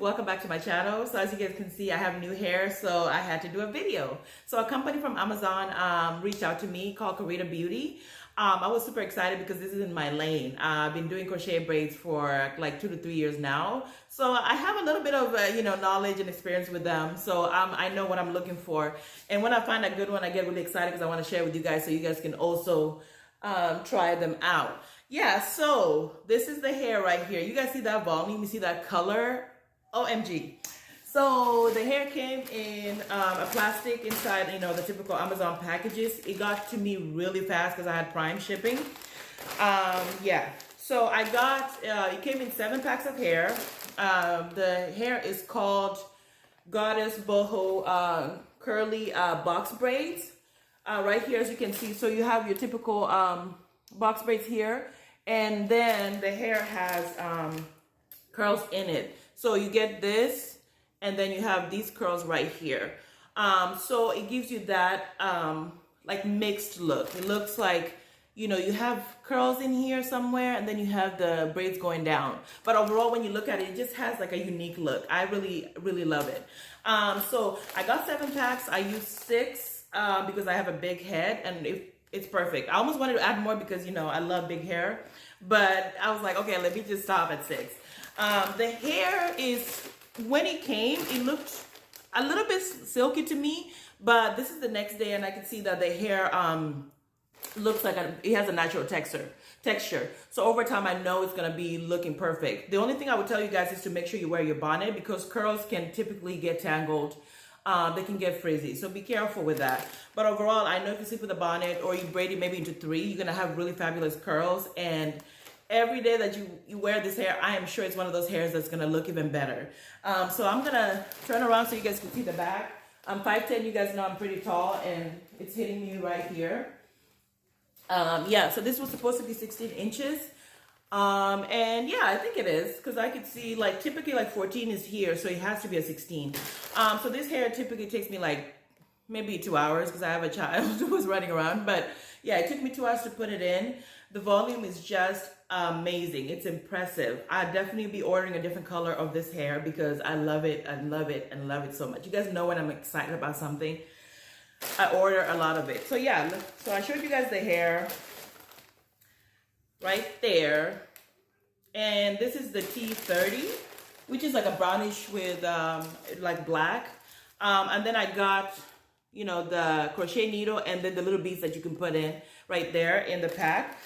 welcome back to my channel. So as you guys can see, I have new hair, so I had to do a video. So a company from Amazon reached out to me called Karita Beauty. I was super excited because this is in my lane. I've been doing crochet braids for like 2 to 3 years now. So I have a little bit of knowledge and experience with them. So I know what I'm looking for. And when I find a good one, I get really excited because I want to share with you guys so you guys can also try them out. Yeah, so this is the hair right here. You guys see that volume? You see that color? OMG. So the hair came in a plastic inside, the typical Amazon packages. It got to me really fast because I had Prime shipping. Yeah, so I got, it came in 7 packs of hair. The hair is called Goddess Boho curly box braids. Right here, as you can see, so you have your typical box braids here, and then the hair has curls in it. So you get this, and then you have these curls right here. So it gives you that like mixed look. It looks like, you have curls in here somewhere, and then you have the braids going down. But overall, when you look at it, it just has like a unique look. I really, really love it. So I got 7 packs. I used 6 because I have a big head, and it's perfect. I almost wanted to add more because, I love big hair. But I was like, okay, let me just stop at 6. The hair is, when it came, it looked a little bit silky to me, but this is the next day and I can see that the hair looks like it has a natural texture. So over time, I know it's gonna be looking perfect. The only thing I would tell you guys is to make sure you wear your bonnet because curls can typically get tangled. They can get frizzy, so be careful with that. But overall, I know if you sleep with a bonnet or you braid it maybe into 3, you're gonna have really fabulous curls. And every day that you wear this hair, I am sure it's one of those hairs that's gonna look even better. So I'm gonna turn around so you guys can see the back. I'm 5'10", you guys know I'm pretty tall, and it's hitting me right here. Yeah, so this was supposed to be 16 inches. And yeah, I think it is, because I could see like typically like 14 is here, so it has to be a 16. So this hair typically takes me like maybe 2 hours because I have a child who's running around. But yeah, it took me 2 hours to put it in. The volume is just amazing. It's impressive. I'd definitely be ordering a different color of this hair because I love it and love it and love it so much. You guys know when I'm excited about something, I order a lot of it. So yeah, so I showed you guys the hair right there. And this is the T30, which is like a brownish with like black. And then I got, the crochet needle and then the little beads that you can put in right there in the pack.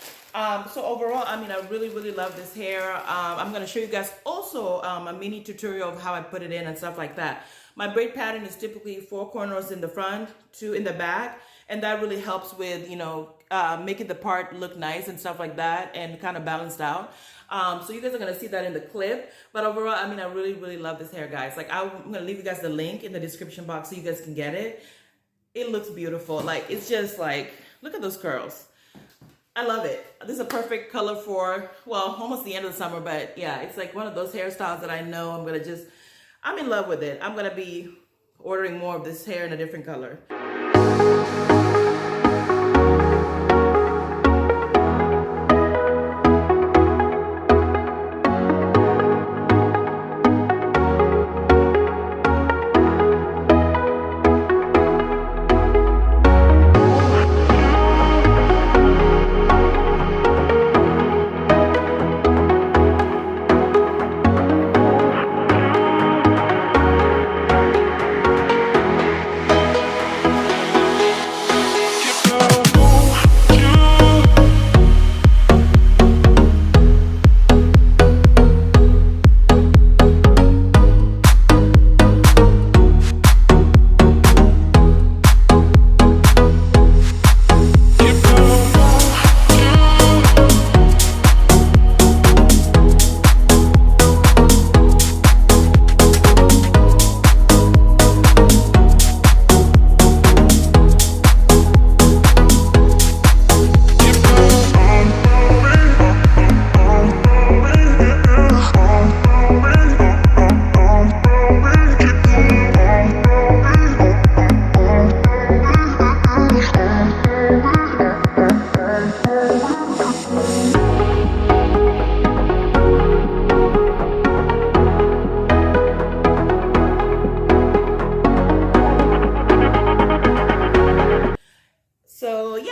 So overall, I really, really love this hair. I'm going to show you guys also a mini tutorial of how I put it in and stuff like that. My braid pattern is typically 4 corners in the front, 2 in the back. And that really helps with, making the part look nice and stuff like that and kind of balanced out. So you guys are going to see that in the clip. But overall, I really, really love this hair, guys. Like, I'm going to leave you guys the link in the description box so you guys can get it. It looks beautiful. Like, it's just like, look at those curls. I love it. This is a perfect color for, well, almost the end of the summer. But yeah, it's like one of those hairstyles that I know I'm in love with it. I'm going to be ordering more of this hair in a different color.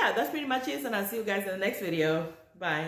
yeah, that's pretty much it. And I'll see you guys in the next video. Bye.